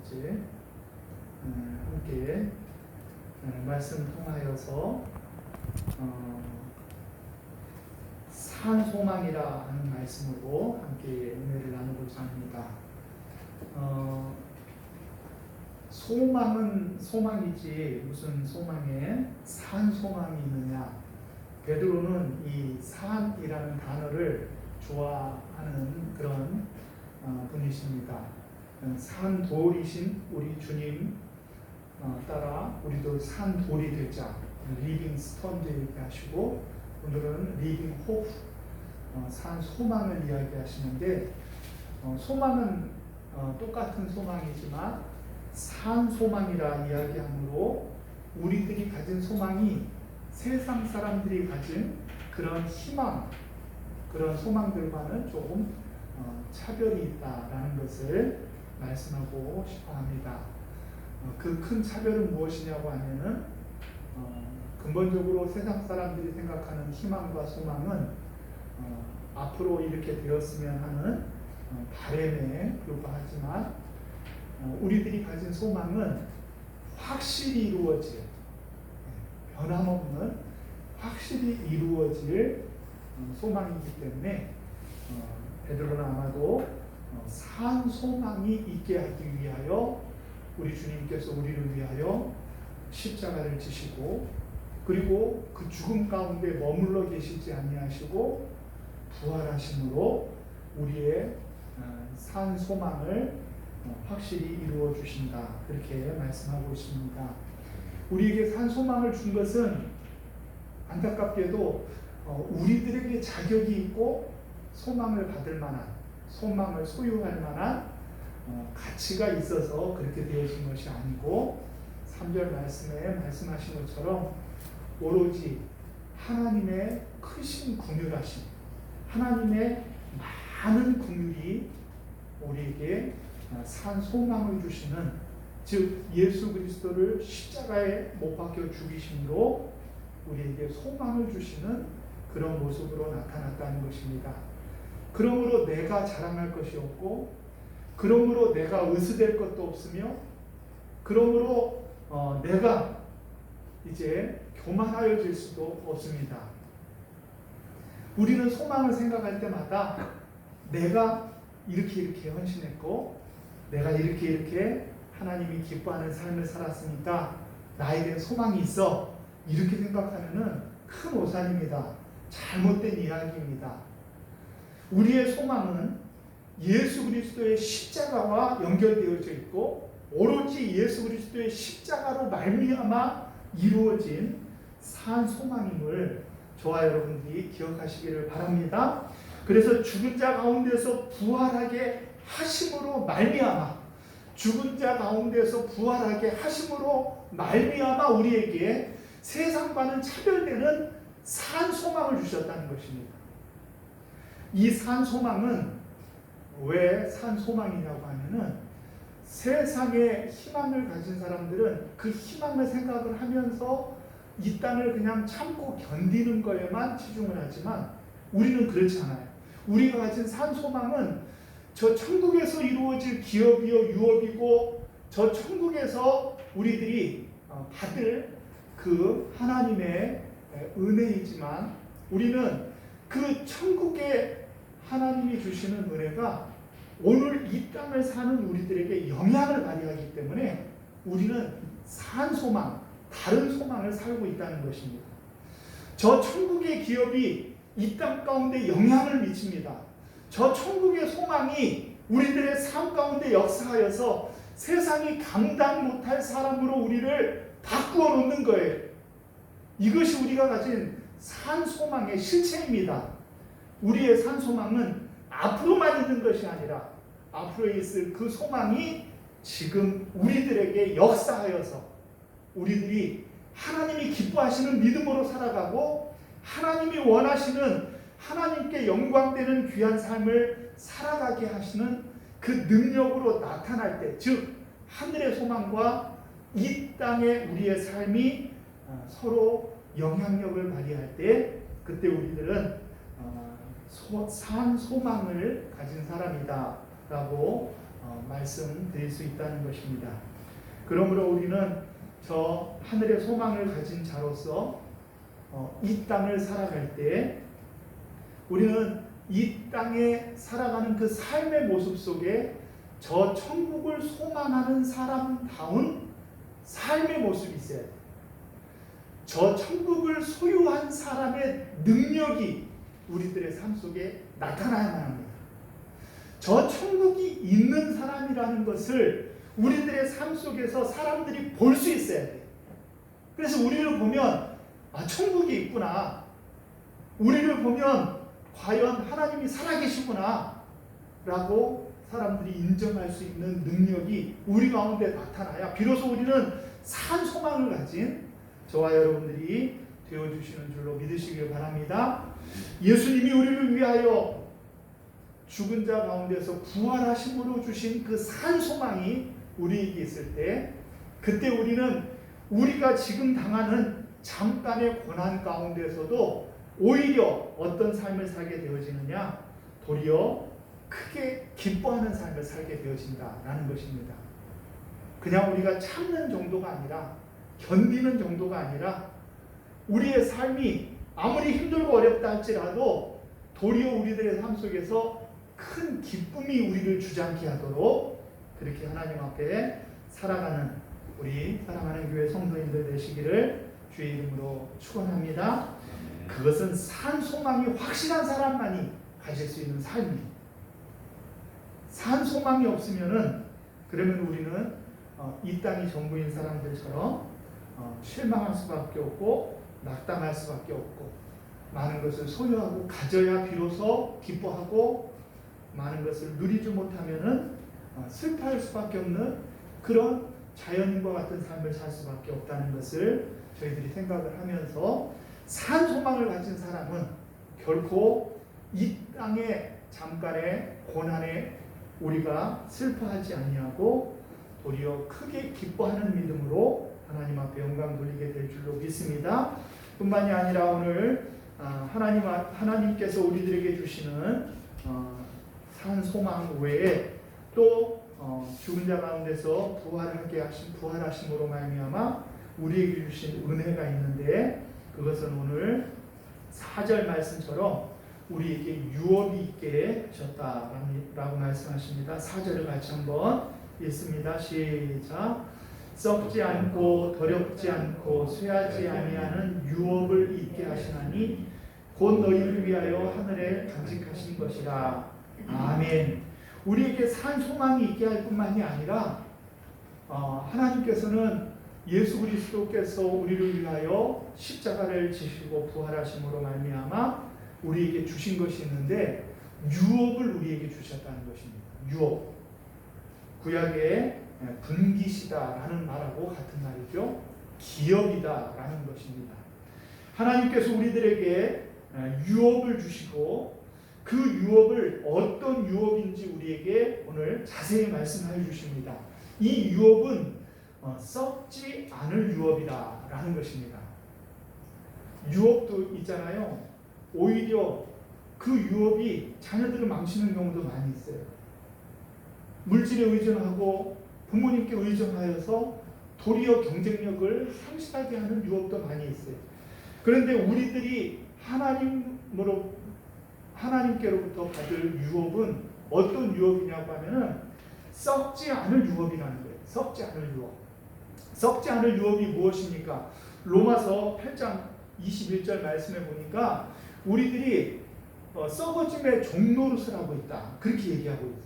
이제 함께 말씀 통하여서 산 소망이라 하는 말씀으로 함께 은혜를 나누고자 합니다. 소망은 소망이지 무슨 소망에 산 소망이 있느냐. 베드로는 이 산이라는 단어를 좋아하는 그런 분이십니다. 산돌이신 우리 주님 따라 우리도 산돌이 되자. 리빙 스톤도 얘기하시고 오늘은 리빙 호프, 산 소망을 이야기하시는데 소망은 똑같은 소망이지만 산 소망이라 이야기하므로 우리들이 가진 소망이 세상 사람들이 가진 그런 희망, 그런 소망들과는 조금 차별이 있다라는 것을 말씀하고 싶어 합니다. 그 큰 차별은 무엇이냐고 하면은 근본적으로 세상 사람들이 생각하는 희망과 소망은 앞으로 이렇게 되었으면 하는 바람에 불과하지만 우리들이 가진 소망은 확실히 이루어질, 변함없는 확실히 이루어질 소망이기 때문에 베드로는 아마도 산 소망이 있게 하기 위하여 우리 주님께서 우리를 위하여 십자가를 지시고 그리고 그 죽음 가운데 머물러 계시지 아니하시고 부활하심으로 우리의 산 소망을 확실히 이루어 주신다. 그렇게 말씀하고 있습니다. 우리에게 산 소망을 준 것은 안타깝게도 우리들에게 자격이 있고 소망을 받을 만한, 소망을 소유할 만한 가치가 있어서 그렇게 되어진 것이 아니고 3절 말씀에 말씀하신 것처럼 오로지 하나님의 크신 긍휼하심, 하나님의 많은 긍휼이 우리에게 산 소망을 주시는, 즉 예수 그리스도를 십자가에 못 박혀 죽이심으로 우리에게 소망을 주시는 그런 모습으로 나타났다는 것입니다. 그러므로 내가 자랑할 것이 없고 그러므로 내가 의스될 것도 없으며 그러므로 내가 이제 교만하여질 수도 없습니다. 우리는 소망을 생각할 때마다 내가 이렇게 헌신했고 내가 이렇게 하나님이 기뻐하는 삶을 살았으니까 나에겐 소망이 있어, 이렇게 생각하면은 큰 오산입니다. 잘못된 이야기입니다. 우리의 소망은 예수 그리스도의 십자가와 연결되어져 있고 오로지 예수 그리스도의 십자가로 말미암아 이루어진 산 소망임을 저와 여러분들이 기억하시기를 바랍니다. 그래서 죽은 자 가운데서 부활하게 하심으로 말미암아, 죽은 자 가운데서 부활하게 하심으로 말미암아 우리에게 세상과는 차별되는 산 소망을 주셨다는 것입니다. 이 산 소망은 왜 산 소망이냐고 하면은 세상에 희망을 가진 사람들은 그 희망을 생각을 하면서 이 땅을 그냥 참고 견디는 거에만 치중을 하지만 우리는 그렇지 않아요. 우리가 가진 산 소망은 저 천국에서 이루어질 기업이요 유업이고 저 천국에서 우리들이 받을 그 하나님의 은혜이지만 우리는 그 천국에 하나님이 주시는 은혜가 오늘 이 땅을 사는 우리들에게 영향을 발휘하기 때문에 우리는 산 소망, 다른 소망을 살고 있다는 것입니다. 저 천국의 기업이 이 땅 가운데 영향을 미칩니다. 저 천국의 소망이 우리들의 삶 가운데 역사하여서 세상이 감당 못할 사람으로 우리를 바꾸어 놓는 거예요. 이것이 우리가 가진 산 소망의 실체입니다. 우리의 산 소망은 앞으로만 있는 것이 아니라 앞으로 있을 그 소망이 지금 우리들에게 역사하여서 우리들이 하나님이 기뻐하시는 믿음으로 살아가고 하나님이 원하시는 하나님께 영광되는 귀한 삶을 살아가게 하시는 그 능력으로 나타날 때, 즉 하늘의 소망과 이 땅의 우리의 삶이 서로 영향력을 발휘할 때 그때 우리들은 산 소망을 가진 사람이다 라고 말씀드릴 수 있다는 것입니다. 그러므로 우리는 저 하늘의 소망을 가진 자로서 이 땅을 살아갈 때 우리는 이 땅에 살아가는 그 삶의 모습 속에 저 천국을 소망하는 사람다운 삶의 모습이 있어야 돼요. 저 천국을 소유한 사람의 능력이 우리들의 삶 속에 나타나야만 합니다. 저 천국이 있는 사람이라는 것을 우리들의 삶 속에서 사람들이 볼 수 있어야 돼요. 그래서 우리를 보면 천국이 있구나. 우리를 보면 과연 하나님이 살아계시구나 라고 사람들이 인정할 수 있는 능력이 우리 가운데 나타나야 비로소 우리는 산 소망을 가진 저와 여러분들이 되어주시는 줄로 믿으시길 바랍니다. 예수님이 우리를 위하여 죽은 자 가운데서 부활하심으로 주신 그 산 소망이 우리에게 있을 때 그때 우리는 우리가 지금 당하는 잠깐의 고난 가운데서도 오히려 어떤 삶을 살게 되어지느냐? 도리어 크게 기뻐하는 삶을 살게 되어진다라는 것입니다. 그냥 우리가 참는 정도가 아니라 견디는 정도가 아니라 우리의 삶이 아무리 힘들고 어렵다 할지라도 도리어 우리들의 삶 속에서 큰 기쁨이 우리를 주장케 하도록 그렇게 하나님 앞에 살아가는 우리 사랑하는 교회 성도님들 되시기를 주의 이름으로 축원합니다. 그것은 산 소망이 확실한 사람만이 가질 수 있는 삶입니다. 산 소망이 없으면은 그러면 우리는 이 땅이 전부인 사람들처럼 실망할 수밖에 없고 낙담할 수밖에 없고 많은 것을 소유하고 가져야 비로소 기뻐하고 많은 것을 누리지 못하면은 슬퍼할 수밖에 없는 그런 자연인과 같은 삶을 살 수밖에 없다는 것을 저희들이 생각을 하면서 산 소망을 가진 사람은 결코 이 땅의 잠깐의 고난에 우리가 슬퍼하지 아니하고 도리어 크게 기뻐하는 믿음으로 하나님 앞에 영광 돌리게 될 줄로 믿습니다. 뿐만이 아니라 오늘 하나님께서 우리들에게 주시는 산 소망 외에 또 죽은 자 가운데서 부활하심으로 말미암아 우리에게 주신 은혜가 있는데 그것은 오늘 4절 말씀처럼 우리에게 유업이 있게 하셨다라고 말씀하십니다. 4절을 같이 한번 읽습니다. 시작. 썩지 않고 더럽지 않고 쇠하지 아니하는 유업을 있게 하시나니 곧 너희를 위하여 하늘에 간직하신 것이라. 아멘. 우리에게 산 소망이 있게 할 뿐만이 아니라 하나님께서는 예수 그리스도께서 우리를 위하여 십자가를 지시고 부활하심으로 말미암아 우리에게 주신 것이 있는데 유업을 우리에게 주셨다는 것입니다. 유업. 구약의 분기시다라는 말하고 같은 말이죠. 기업이다라는 것입니다. 하나님께서 우리들에게 유업을 주시고 그 유업을 어떤 유업인지 우리에게 오늘 자세히 말씀해 주십니다. 이 유업은 썩지 않을 유업이다라는 것입니다. 유업도 있잖아요. 오히려 그 유업이 자녀들을 망치는 경우도 많이 있어요. 물질에 의존하고 부모님께 의존하여서 도리어 경쟁력을 상실하게 하는 유업도 많이 있어요. 그런데 우리들이 하나님께로부터 받을 유업은 어떤 유업이냐고 하면은 썩지 않을 유업이라는 거예요. 썩지 않을 유업. 썩지 않을 유업이 무엇입니까? 로마서 8장 21절 말씀해 보니까 우리들이 썩어짐의 종노릇을 하고 있다. 그렇게 얘기하고 있어요.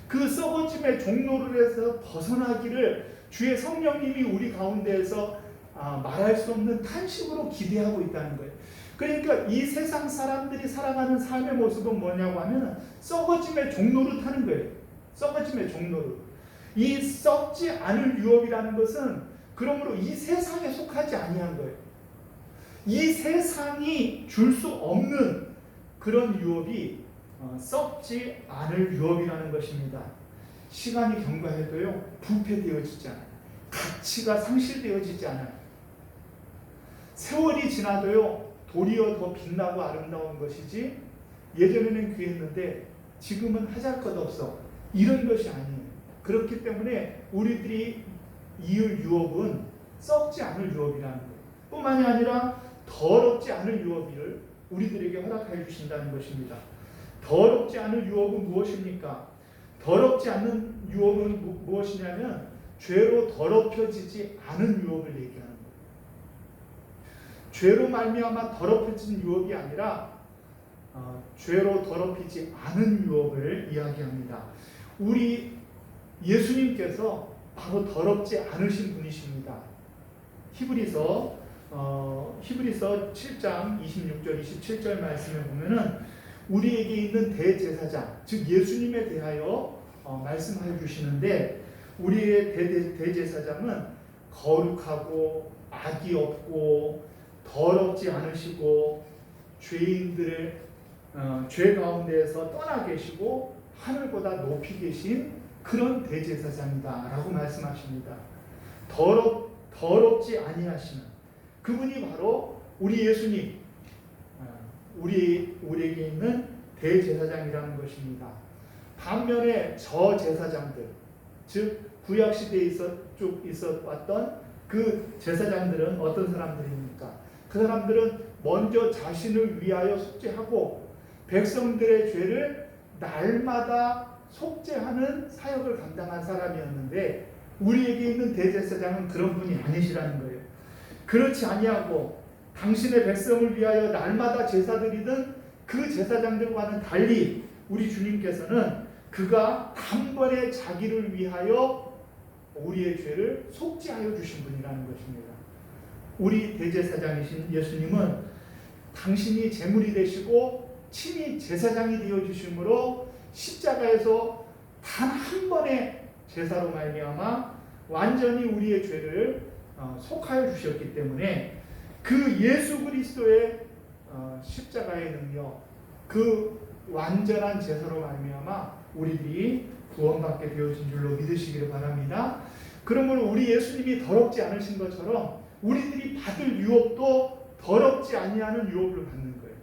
그 썩어짐의 종노릇에서 벗어나기를 주의 성령님이 우리 가운데에서 말할 수 없는 탄식으로 기대하고 있다는 거예요. 그러니까 이 세상 사람들이 살아가는 삶의 모습은 뭐냐고 하면 썩어짐의 종노릇 하는 거예요. 썩어짐의 종노릇. 이 썩지 않을 유업이라는 것은 그러므로 이 세상에 속하지 아니한 거예요. 이 세상이 줄 수 없는 그런 유업이 썩지 않을 유업이라는 것입니다. 시간이 경과해도요 부패되어지지 않아요. 가치가 상실되어지지 않아요. 세월이 지나도요 도리어 더 빛나고 아름다운 것이지 예전에는 귀했는데 지금은 하잘것없어 이런 것이 아니에요. 그렇기 때문에 우리들이 이을 유업은 썩지 않을 유업이라는 거예요. 뿐만이 아니라 더럽지 않을 유업을 우리들에게 허락해 주신다는 것입니다. 더럽지 않을 유업은 무엇입니까? 더럽지 않는 유업은 무엇이냐면 죄로 더럽혀지지 않은 유업을 얘기하는 거예요. 죄로 말미암아 더럽혀진 유업이 아니라 죄로 더럽히지 않은 유업을 이야기합니다. 우리 예수님께서 바로 더럽지 않으신 분이십니다. 히브리서 7장 26절 27절 말씀에 보면은 우리에게 있는 대제사장, 즉 예수님에 대하여 말씀하여 주시는데, 우리의 대제사장은 거룩하고 악이 없고 더럽지 않으시고 죄인들의 죄 가운데에서 떠나 계시고 하늘보다 높이 계신 그런 대제사장이다 라고 말씀하십니다. 더럽지 아니하시는 그분이 바로 우리 예수님, 우리에게 있는 대제사장이라는 것입니다. 반면에 저 제사장들, 즉 구약시대에 쭉 있었던 그 제사장들은 어떤 사람들입니까? 그 사람들은 먼저 자신을 위하여 속죄하고 백성들의 죄를 날마다 속죄하는 사역을 감당한 사람이었는데, 우리에게 있는 대제사장은 그런 분이 아니시라는 거예요. 그렇지 아니하고 당신의 백성을 위하여 날마다 제사드리던 그 제사장들과는 달리 우리 주님께서는 그가 단번에 자기를 위하여 우리의 죄를 속죄하여 주신 분이라는 것입니다. 우리 대제사장이신 예수님은 당신이 제물이 되시고 친히 제사장이 되어 주심으로 십자가에서 단 한 번의 제사로 말미암아 완전히 우리의 죄를 속하여 주셨기 때문에 그 예수 그리스도의 십자가의 능력, 그 완전한 제사로 말미암아 우리들이 구원받게 되어진 줄로 믿으시기를 바랍니다. 그러므로 우리 예수님이 더럽지 않으신 것처럼 우리들이 받을 유업도 더럽지 아니하는 유업을 받는 거예요.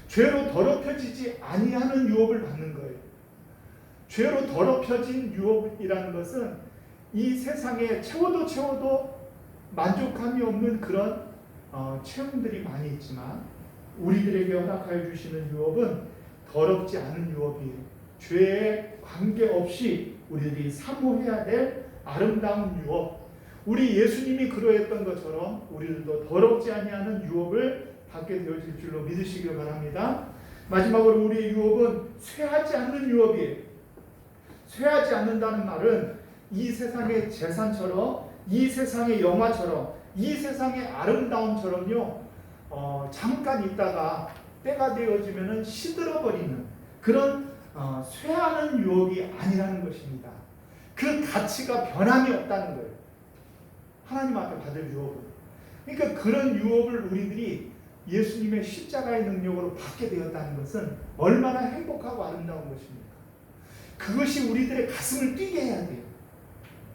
죄로 더럽혀지지 아니하는 유업을 받는 거예요. 죄로 더럽혀진 유업이라는 것은 이 세상에 채워도 만족함이 없는 그런 체험들이 많이 있지만, 우리들에게 허락하여 주시는 유업은 더럽지 않은 유업이에요. 죄에 관계없이 우리들이 사모해야 될 아름다운 유업, 우리 예수님이 그러했던 것처럼 우리들도 더럽지 아니하는 유업을 받게 되어질 줄로 믿으시길 바랍니다. 마지막으로 우리의 유업은 쇠하지 않는 유업이에요. 쇠하지 않는다는 말은 이 세상의 재산처럼, 이 세상의 영화처럼, 이 세상의 아름다움처럼요, 잠깐 있다가 때가 되어지면 시들어버리는 그런 쇠하는 유업이 아니라는 것입니다. 그 가치가 변함이 없다는 거예요. 하나님 앞에 받을 유업은. 그러니까 그런 유업을 우리들이 예수님의 십자가의 능력으로 받게 되었다는 것은 얼마나 행복하고 아름다운 것입니까? 그것이 우리들의 가슴을 뛰게 해야 돼요.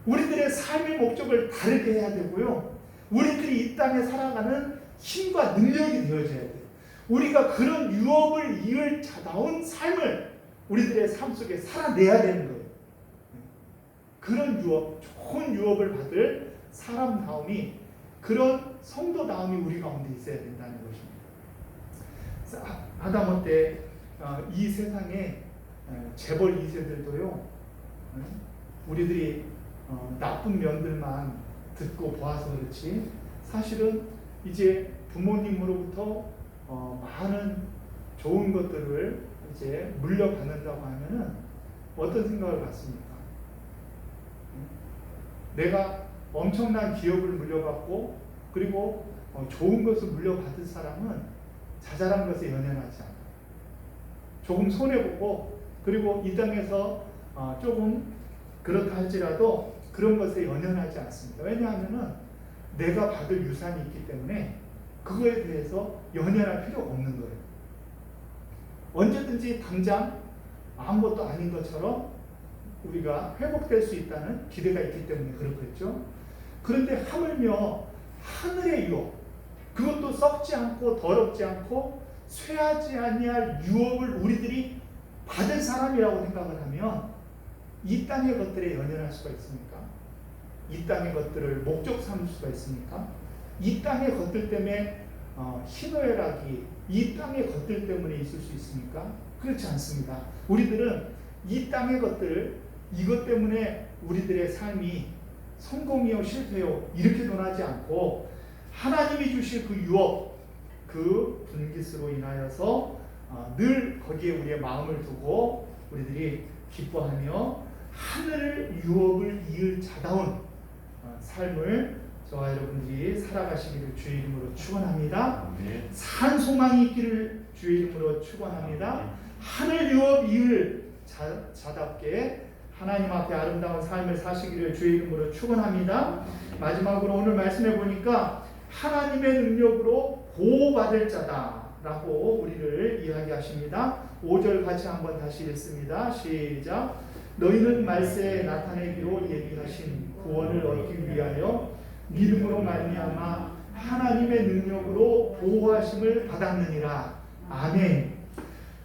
우리들의 삶의 목적을 다르게 해야 되고요. 우리들이 이 땅에 살아가는 힘과 능력이 되어져야 돼요. 우리가 그런 유업을 이을 자다운 삶을 우리들의 삶 속에 살아내야 되는 거예요. 그런 유업, 좋은 유업을 받을 사람다움이, 그런 성도다움이 우리 가운데 있어야 된다는 것입니다. 아담 때 이 세상에 재벌 2세들도요, 우리들이 나쁜 면들만 듣고 보아서 그렇지, 사실은 이제 부모님으로부터 많은 좋은 것들을 이제 물려받는다고 하면은 어떤 생각을 갖습니까? 내가 엄청난 기업을 물려받고 그리고 좋은 것을 물려받은 사람은 자잘한 것에 연연하지 않아요. 조금 손해보고 그리고 이 땅에서 조금 그렇다 할지라도 그런 것에 연연하지 않습니다. 왜냐하면 내가 받을 유산이 있기 때문에 그거에 대해서 연연할 필요가 없는 거예요. 언제든지 당장 아무것도 아닌 것처럼 우리가 회복될 수 있다는 기대가 있기 때문에 그렇겠죠. 그런데 하물며 하늘의 유업, 그것도 썩지 않고 더럽지 않고 쇠하지 아니할 유업을 우리들이 받을 사람이라고 생각을 하면 이 땅의 것들에 연연할 수가 있습니까? 이 땅의 것들을 목적 삼을 수가 있습니까? 이 땅의 것들 때문에 희노애락이 이 땅의 것들 때문에 있을 수 있습니까? 그렇지 않습니다. 우리들은 이 땅의 것들, 이것 때문에 우리들의 삶이 성공이요 실패요 이렇게 논하지 않고 하나님이 주실 그 유업, 그 분깃으로 인하여서 늘 거기에 우리의 마음을 두고 우리들이 기뻐하며 하늘 유업을 이을 자다운 삶을 저와 여러분들이 살아가시기를 주의 이름으로 축원합니다. 산 소망이 있기를 주의 이름으로 축원합니다. 하늘 유업 이을 자답게 하나님 앞에 아름다운 삶을 사시기를 주의 이름으로 축원합니다. 마지막으로 오늘 말씀해 보니까 하나님의 능력으로 보호받을 자다라고 우리를 이야기하십니다. 5절 같이 한번 다시 읽습니다. 시작. 너희는 말세에 나타내기로 예비하신 구원을 얻기 위하여 믿음으로 말미암아 하나님의 능력으로 보호하심을 받았느니라. 아멘.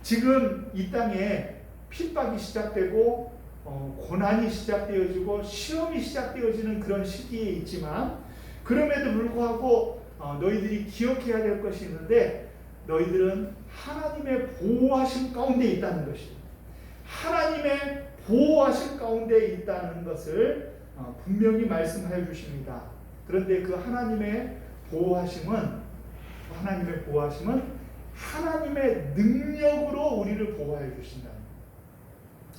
지금 이 땅에 핍박이 시작되고 고난이 시작되어지고 시험이 시작되어지는 그런 시기에 있지만 그럼에도 불구하고 너희들이 기억해야 될 것이 있는데 너희들은 하나님의 보호하심 가운데 있다는 것이에요. 하나님의 보호하심 가운데 있다는 것을 분명히 말씀하여 주십니다. 그런데 그 하나님의 보호하심은 하나님의 능력으로 우리를 보호하여 주신다.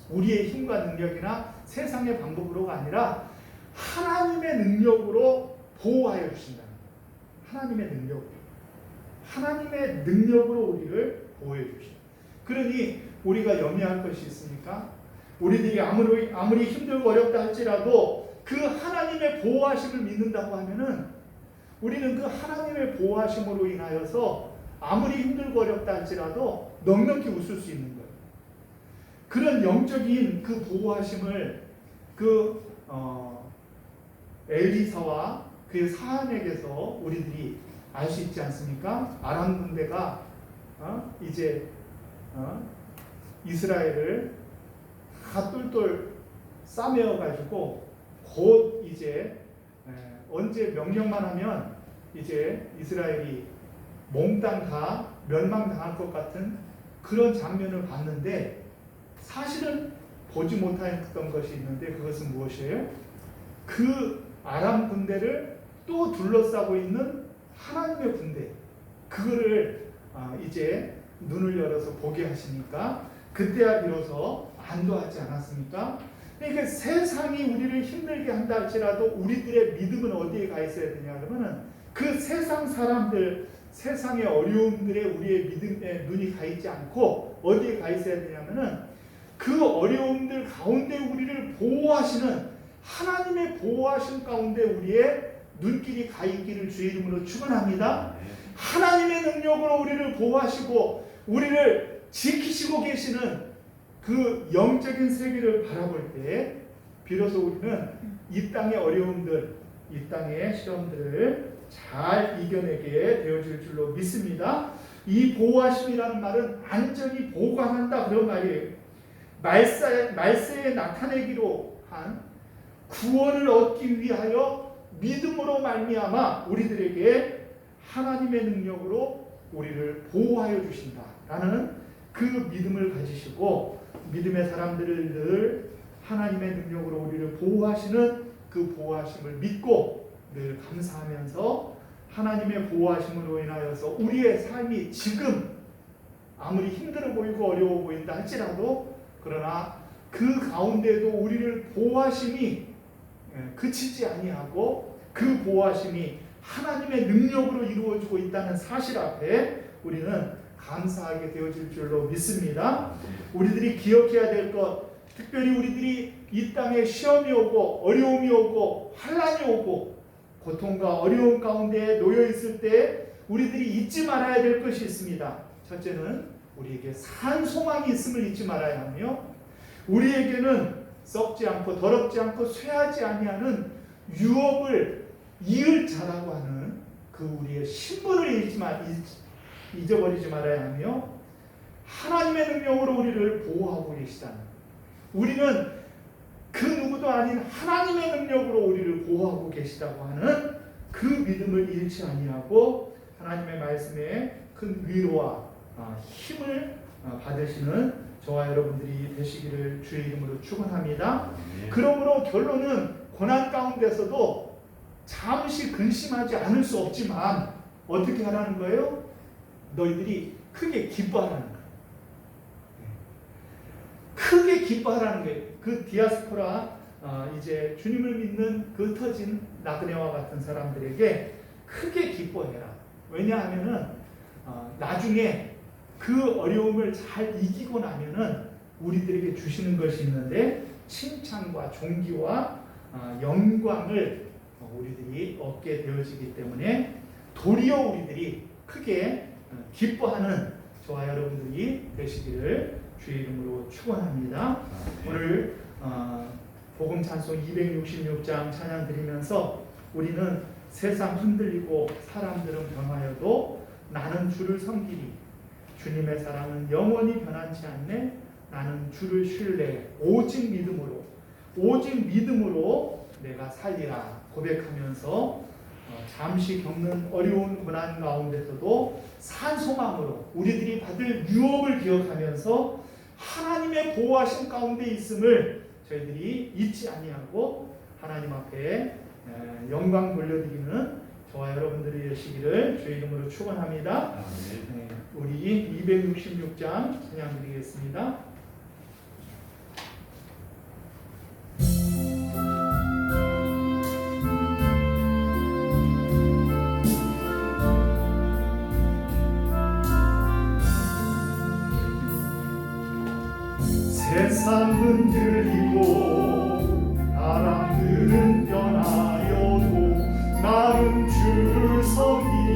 우리의 힘과 능력이나 세상의 방법으로가 아니라 하나님의 능력으로 보호하여 주신다. 하나님의 능력으로 우리를 보호해 주신다. 그러니 우리가 염려할 것이 있습니까? 우리들이 아무리 힘들고 어렵다 할지라도 그 하나님의 보호하심을 믿는다고 하면은 우리는 그 하나님의 보호하심으로 인하여서 아무리 힘들고 어렵다 할지라도 넉넉히 웃을 수 있는 거예요. 그런 영적인 그 보호하심을 엘리사와 그 사안에게서 우리들이 알 수 있지 않습니까? 아람 군대가 이제 이스라엘을 다 똘똘 싸매어 가지고 곧 이제 언제 명령만 하면 이제 이스라엘이 몽땅 다 멸망당할 것 같은 그런 장면을 봤는데 사실은 보지 못했던 것이 있는데 그것은 무엇이에요? 그 아람 군대를 또 둘러싸고 있는 하나님의 군대, 그거를 이제 눈을 열어서 보게 하시니까 그때야 비로소 안도하지 않았습니까? 그러니까 세상이 우리를 힘들게 한다 할지라도 우리들의 믿음은 어디에 가 있어야 되냐 그러면은 그 세상 사람들, 세상의 어려움들에 우리의 믿음의 눈이 가 있지 않고 어디에 가 있어야 되냐면은 그 어려움들 가운데 우리를 보호하시는 하나님의 보호하심 가운데 우리의 눈길이 가 있기를 주의 이름으로 축원합니다. 하나님의 능력으로 우리를 보호하시고 우리를 지키시고 계시는 그 영적인 세계를 바라볼 때 비로소 우리는 이 땅의 어려움들, 이 땅의 시험들을 잘 이겨내게 되어질 줄로 믿습니다. 이 보호하심이라는 말은 안전히 보관한다 그런 말이에요. 말세에 나타내기로 한 구원을 얻기 위하여 믿음으로 말미암아 우리들에게 하나님의 능력으로 우리를 보호하여 주신다라는 그 믿음을 가지시고 믿음의 사람들을 늘 하나님의 능력으로 우리를 보호하시는 그 보호하심을 믿고 늘 감사하면서 하나님의 보호하심으로 인하여서 우리의 삶이 지금 아무리 힘들어 보이고 어려워 보인다 할지라도 그러나 그 가운데도 우리를 보호하심이 그치지 아니하고 그 보호하심이 하나님의 능력으로 이루어지고 있다는 사실 앞에 우리는 감사하게 되어질 줄로 믿습니다. 우리들이 기억해야 될 것, 특별히 우리들이 이 땅에 시험이 오고 어려움이 오고 환난이 오고 고통과 어려움 가운데 놓여 있을 때 우리들이 잊지 말아야 될 것이 있습니다. 첫째는 우리에게 산 소망이 있음을 잊지 말아야 하며 우리에게는 썩지 않고 더럽지 않고 쇠하지 아니하는 유업을 이을 자라고 하는 그 우리의 신분을 잊어버리지 말아야 하며, 하나님의 능력으로 우리를 보호하고 계시다는, 우리는 사람도 아닌 하나님의 능력으로 우리를 보호하고 계시다고 하는 그 믿음을 잃지 아니하고 하나님의 말씀에 큰 위로와 힘을 받으시는 저와 여러분들이 되시기를 주의 이름으로 축원합니다. 그러므로 결론은 고난 가운데서도 잠시 근심하지 않을 수 없지만 어떻게 하라는 거예요? 너희들이 크게 기뻐하라는 거예요. 크게 기뻐하라는 거예요. 그 디아스포라 이제 주님을 믿는 그 흩어진 나그네와 같은 사람들에게 크게 기뻐해라. 왜냐하면은 나중에 그 어려움을 잘 이기고 나면은 우리들에게 주시는 것이 있는데 칭찬과 존귀와 영광을 우리들이 얻게 되어지기 때문에 도리어 우리들이 크게 기뻐하는 저와 여러분들이 되시기를 주의 이름으로 축원합니다. 오늘 복음 찬송 266장 찬양 드리면서 우리는 세상 흔들리고 사람들은 변하여도 나는 주를 섬기리. 주님의 사랑은 영원히 변하지 않네. 나는 주를 신뢰해. 오직 믿음으로 내가 살리라 고백하면서 잠시 겪는 어려운 고난 가운데서도 산 소망으로 우리들이 받을 유업을 기억하면서 하나님의 보호하심 가운데 있음을 저희들이 잊지 아니하고 하나님 앞에 영광 돌려드리는 저와 여러분들이 되시기를 주의 이름으로 축원합니다. 우리 266장 찬양 드리겠습니다. 세상 흔들리고 사람들은 변하여도 나는 주를 섬기리.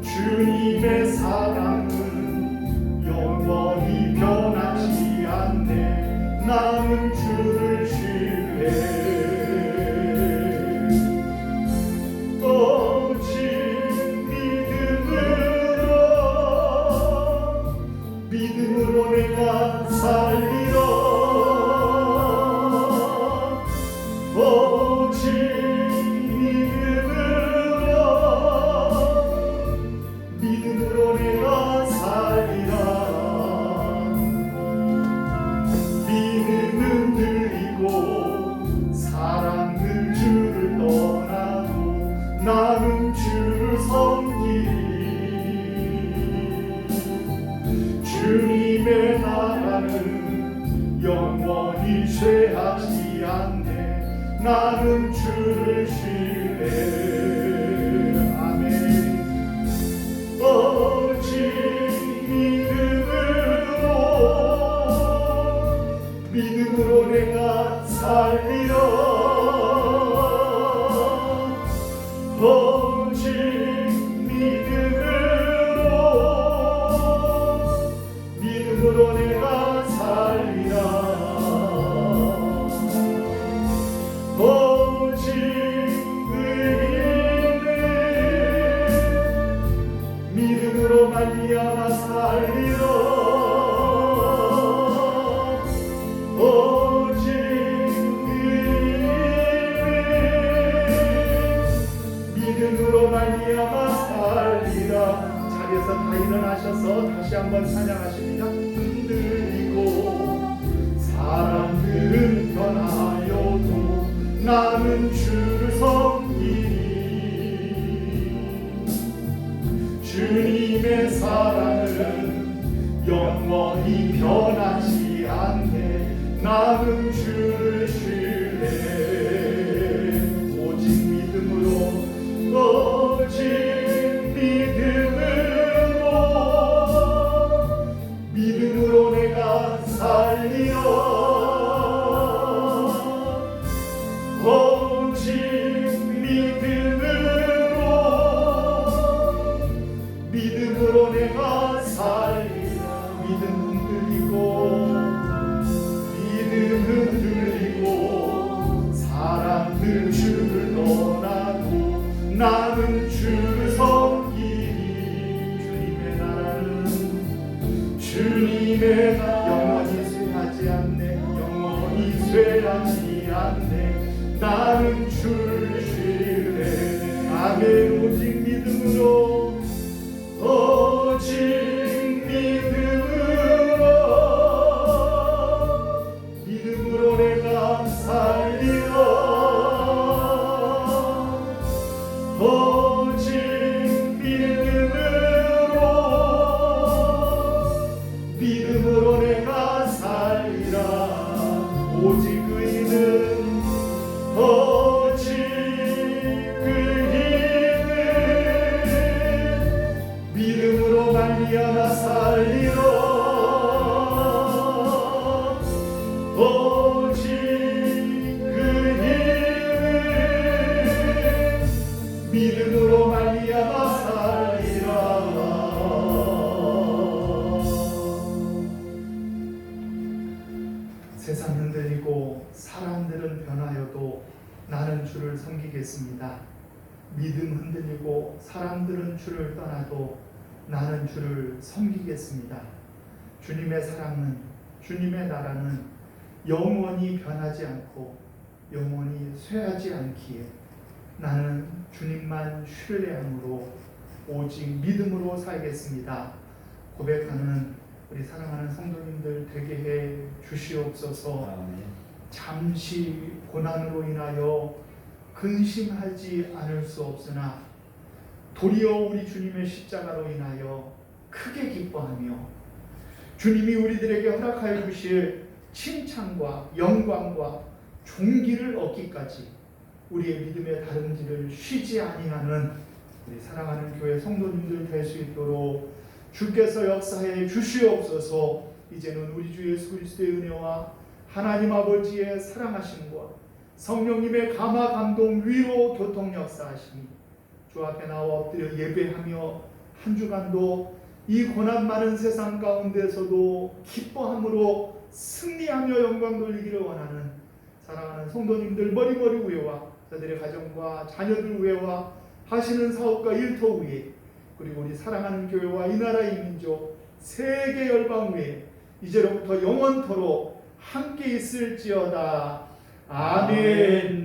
주님의 사랑은 영원히 변하지 않네. 나는 주를 신뢰해. 믿음으로 내가 살리라. 오직 믿음으로 내가 살리라. 믿음은 들리고 사랑은 주를 떠나도 나는 주를 섬기리. 주님의 나라는 영원히 쇠하지 않네. 나는 주를 신뢰해. 아멘. 오직 믿음으로 내가 살리라. 오직 믿음으로 내가 살리라. 오직 믿음으로 말미암아 살리라. 오직 믿음으로 말미암아 살리라. 자리에서 다 일어나셔서 다시 한번 찬양하십니다. 흔들리고 사람들은 변하여도 나는 주를 섬기리. 주님의 사랑은 영원히 변하지 않네. 나는 주를 신뢰해. 오직 믿음으로 믿음으로 내가 살리라. 오직 믿음으로 내가 살리라. 믿음 흔들리고 아니하네. 나는 주시네. 아멘. 오직 믿음으로, 오직 믿음으로 내가 살리라. 오직 믿음으로 내가 살리라. 오직 의는, 오직 의는 믿음으로 말미암아 살리라. 오직 의는 믿음으로 말미암아 살리라. 세상 흔들리고 사람들은 변하여도 나는 주를 섬기겠습니다. 믿음 흔들리고 사람들은 주를 떠나도 나는 주를 섬기겠습니다. 주님의 사랑은, 주님의 나라는 영원히 변하지 않고 영원히 쇠하지 않기에 나는 주님만 신뢰함으로 오직 믿음으로 살겠습니다. 고백하는 우리 사랑하는 성도님들 되게 해 주시옵소서. 잠시 고난으로 인하여 근심하지 않을 수 없으나 도리어 우리 주님의 십자가로 인하여 크게 기뻐하며 주님이 우리들에게 허락하여 주실 칭찬과 영광과 존귀를 얻기까지 우리의 믿음의 다름질을 쉬지 아니하는 우리 사랑하는 교회 성도님들 될 수 있도록 주께서 역사해 주시옵소서. 이제는 우리 주 예수 그리스도의 은혜와 하나님 아버지의 사랑하심과 성령님의 감화 감동 위로 교통 역사하심이 주 앞에 나와 엎드려 예배하며 한 주간도 이 고난 많은 세상 가운데서도 기뻐함으로 승리하며 영광 돌리기를 원하는 사랑하는 성도님들 머리머리 위에와 저들의 가정과 자녀들 위에와 하시는 사업과 일터 위에 그리고 우리 사랑하는 교회와 이 나라 이 민족 세계 열방 위에 이제로부터 영원토록 함께 있을지어다. 아멘.